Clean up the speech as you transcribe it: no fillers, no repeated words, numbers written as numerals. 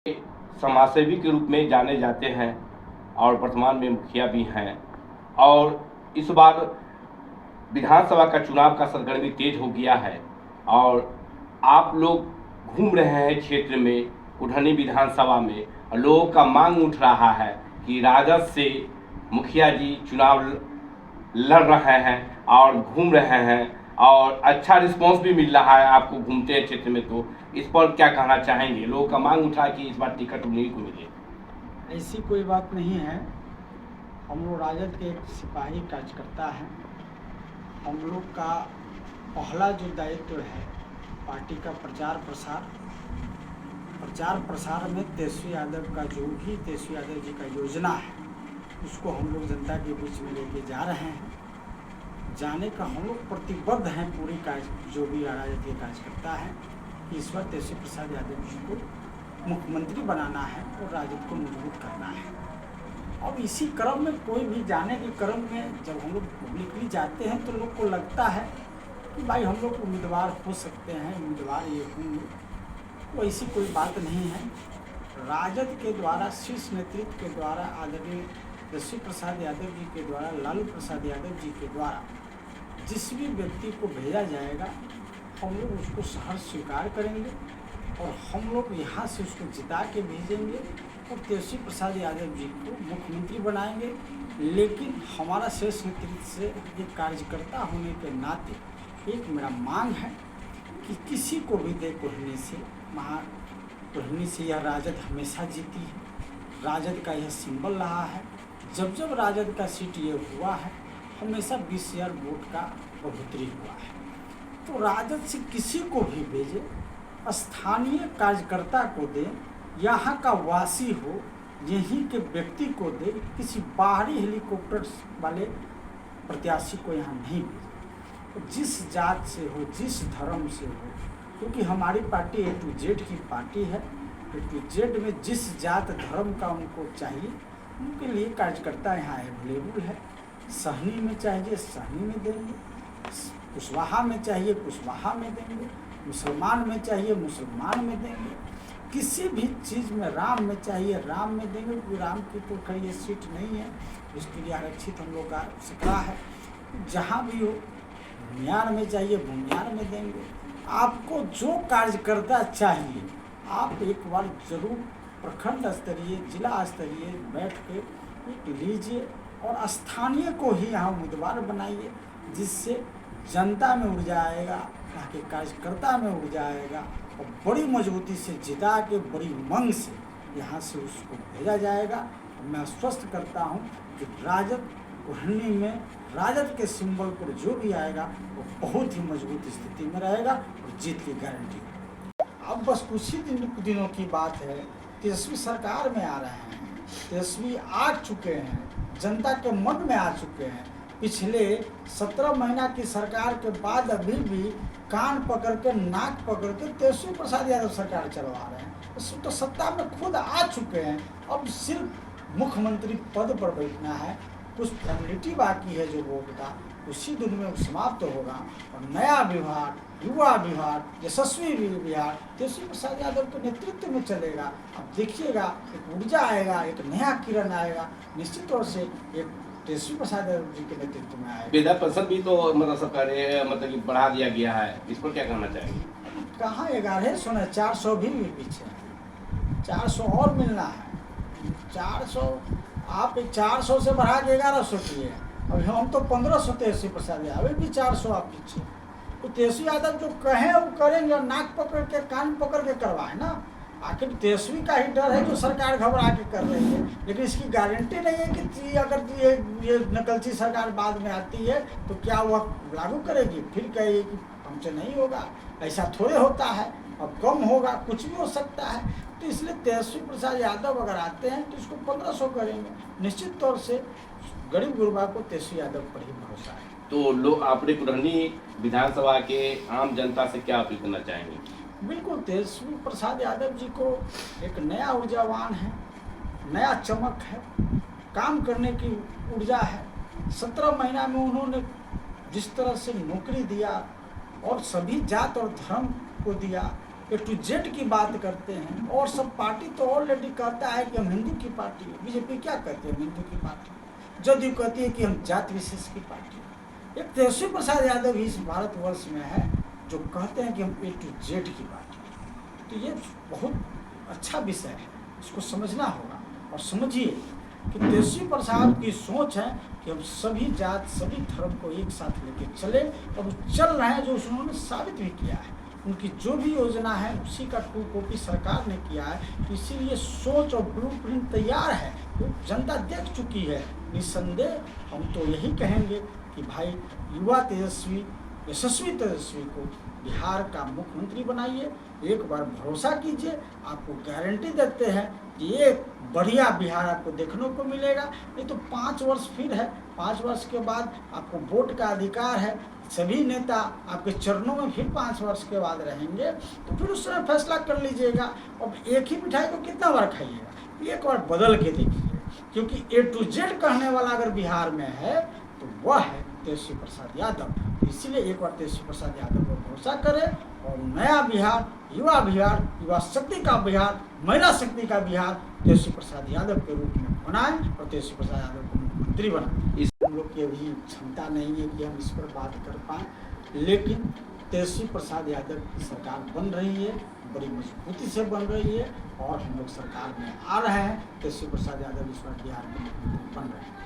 समाजसेवी के रूप में जाने जाते हैं और वर्तमान में मुखिया भी हैं। और इस बार विधानसभा का चुनाव का सरगर्मी तेज हो गया है और आप लोग घूम रहे हैं क्षेत्र में उढ़नी विधानसभा में और लोगों का मांग उठ रहा है कि राजद से मुखिया जी चुनाव लड़ रहे हैं और घूम रहे हैं और अच्छा रिस्पांस भी मिल रहा है आपको घूमते हैं क्षेत्र में। तो इस पर क्या कहना चाहेंगे? लोगों का मांग उठा कि इस बार टिकट उन्हीं को मिले। ऐसी कोई बात नहीं है। हम लोग राजद के एक सिपाही कार्यकर्ता हैं। हम लोग का पहला जो दायित्व है पार्टी का प्रचार प्रसार में तेजस्वी यादव का जो भी तेजस्वी यादव जी का योजना है उसको हम लोग जनता के बीच में लेके जा रहे हैं। जाने का हम लोग प्रतिबद्ध हैं पूरी जो भी राजद के कार्यकर्ता हैं कि इस बार तेजस्वी प्रसाद यादव जी को मुख्यमंत्री बनाना है और राजद को मजबूत करना है। अब इसी क्रम में कोई भी जाने के क्रम में जब हम लोग पब्लिकली जाते हैं तो लोग को लगता है कि भाई हम लोग उम्मीदवार हो सकते हैं, उम्मीदवार ये होंगे। तो ऐसी कोई बात नहीं है। राजद के द्वारा शीर्ष नेतृत्व के द्वारा आदरणीय तेजस्वी प्रसाद यादव जी के द्वारा लालू प्रसाद यादव जी के द्वारा जिस भी व्यक्ति को भेजा जाएगा हम लोग उसको सहर्ष स्वीकार करेंगे और हम लोग यहाँ से उसको जिता के भेजेंगे और तेजस्वी प्रसाद यादव जी को मुख्यमंत्री बनाएंगे। लेकिन हमारा शीर्ष नेतृत्व से एक कार्यकर्ता होने के नाते एक मेरा मांग है कि किसी को भी दे कोहनी से यह राजद हमेशा जीती है। राजद का यह सिंबल रहा है। जब जब राजद का सीट ये हुआ है हमेशा 20,000 वोट का बढ़ोतरी हुआ है। तो राजद से किसी को भी भेजे, स्थानीय कार्यकर्ता को दे, यहाँ का वासी हो, यहीं के व्यक्ति को दे, किसी बाहरी हेलीकॉप्टर वाले प्रत्याशी को यहाँ नहीं भेजे। तो जिस जात से हो, जिस धर्म से हो, क्योंकि हमारी पार्टी A to Z की पार्टी है। A to Z में जिस जात धर्म का उनको चाहिए उनके लिए कार्यकर्ता यहाँ अवेलेबल है। सहनी में चाहिए सहनी में देंगे, कुशवाहा में चाहिए कुशवाहा में देंगे, मुसलमान में चाहिए मुसलमान में देंगे, किसी भी चीज़ में राम में चाहिए राम में देंगे। क्योंकि राम की तो खैर ये सीट नहीं है, इसके लिए आरक्षित हम लोग का सकरा है। जहाँ भी हो भूमियार में चाहिए भूमियार में देंगे। आपको जो कार्यकर्ता चाहिए आप एक बार जरूर प्रखंड स्तरीय जिला स्तरीय बैठ के लीजिए और स्थानीय को ही यहाँ उम्मीदवार बनाइए, जिससे जनता में ऊर्जा आएगा, यहाँ के कार्यकर्ता में ऊर्जा आएगा और बड़ी मजबूती से जिता के बड़ी उमंग से यहाँ से उसको भेजा जाएगा। और मैं आश्वस्त करता हूँ कि राजद उढ़नी में राजद के सिंबल पर जो भी आएगा वो बहुत ही मजबूत स्थिति में रहेगा और जीत की गारंटी। अब बस कुछ ही दिनों की बात है, तेजस्वी सरकार में आ रहे हैं, तेजस्वी आ चुके हैं, जनता के मन में आ चुके हैं। पिछले 17 महीना की सरकार के बाद अभी भी कान पकड़ के नाक पकड़ के तेजस्वी प्रसाद यादव सरकार चलवा रहे हैं। तो सत्ता में खुद आ चुके हैं। अब सिर्फ मुख्यमंत्री पद पर बैठना है। कुछ फॉर्मेलिटी बाकी है जो वोट का, उसी दिन में समाप्त होगा और नया विभाग, युवा विभाग, यशस्वी विभाग तेजस्वी प्रसाद यादव के नेतृत्व में चलेगा। अब देखिएगा एक ऊर्जा आएगा, एक नया किरण आएगा, निश्चित तौर से एक तेजस्वी प्रसाद यादव जी के नेतृत्व में आएगा। विधान परिषद भी तो मतलब सरकार मतलब कि बढ़ा दिया गया है, इस पर क्या कहना चाहेंगे? कहाँ 1100 है, 400 भी पीछे, 400 और मिलना है। 400 आप 400 से बढ़ा के 1100 किए, अभी हम तो 1500 तेजस्वी प्रसाद यादव भी 400 आप पीछे। तो तेजस्वी यादव जो कहें वो करेंगे और नाक पकड़ के कान पकड़ के करवाए ना। आखिर तेजस्वी का ही डर है जो सरकार घबरा के कर रही है, लेकिन इसकी गारंटी नहीं है कि अगर ये नकलची सरकार बाद में आती है तो क्या वह लागू करेगी, फिर कहेगी कि हमसे नहीं होगा। ऐसा थोड़े होता है, अब कम होगा, कुछ भी हो सकता है। तो इसलिए तेजस्वी प्रसाद यादव अगर आते हैं तो इसको 1500 करेंगे। निश्चित तौर से गरीब गुरबा को तेजस्वी यादव पर ही भरोसा है। तो लोग अपने उढ़नी विधानसभा के आम जनता से क्या अपील करना चाहेंगे? बिल्कुल, तेजस्वी प्रसाद यादव जी को एक नया ऊर्जावान है, नया चमक है, काम करने की ऊर्जा है। 17 महीना में उन्होंने जिस तरह से नौकरी दिया और सभी जात और धर्म को दिया, ए टू जेड की बात करते हैं। और सब पार्टी तो ऑलरेडी कहता है कि हम हिंदू की पार्टी है। बीजेपी क्या कहती है? हम हिंदू की पार्टी। जदयू कहती है कि हम जाति विशेष की पार्टी है। एक तेजस्वी प्रसाद यादव ही इस भारतवर्ष में है जो कहते हैं कि हम ए टू जेड की पार्टी है। तो ये बहुत अच्छा विषय है, इसको समझना होगा। और समझिए कि तेजस्वी प्रसाद की सोच है कि हम सभी जात सभी धर्म को एक साथ लेके चले, और वो चल रहे हैं, जो उन्होंने साबित भी किया है। उनकी जो भी योजना है उसी का टू कॉपी सरकार ने किया है। इसीलिए सोच और ब्लूप्रिंट तैयार है, वो जनता देख चुकी है। निस्संदेह हम तो यही कहेंगे कि भाई युवा तेजस्वी, यशस्वी तेजस्वी को बिहार का मुख्यमंत्री बनाइए। एक बार भरोसा कीजिए, आपको गारंटी देते हैं कि ये बढ़िया बिहार आपको देखने को मिलेगा। नहीं तो 5 वर्ष फिर है, 5 वर्ष के बाद आपको वोट का अधिकार है। सभी नेता आपके चरणों में फिर 5 वर्ष के बाद रहेंगे, तो फिर उस समय फैसला कर लीजिएगा। अब एक ही मिठाई को कितना बार खाइएगा? एक बार बदल के देखिए, क्योंकि ए टू जेड कहने वाला अगर बिहार में है तो वह है तेजस्वी प्रसाद यादव। इसीलिए एक बार तेजस्वी प्रसाद यादव पर भरोसा करें और नया बिहार, युवा शक्ति का बिहार, महिला शक्ति का बिहार तेजस्वी प्रसाद यादव के रूप में बनाएं और तेजस्वी प्रसाद यादव को मुख्यमंत्री बनाएं। हम लोग की अभी क्षमता नहीं है कि हम इस पर बात कर पाएँ, लेकिन तेजस्वी प्रसाद यादव की सरकार बन रही है, बड़ी मजबूती से बन रही है, और हम लोग सरकार में आ रहे हैं। तेजस्वी प्रसाद यादव इस बार बिहार में बन रहे हैं।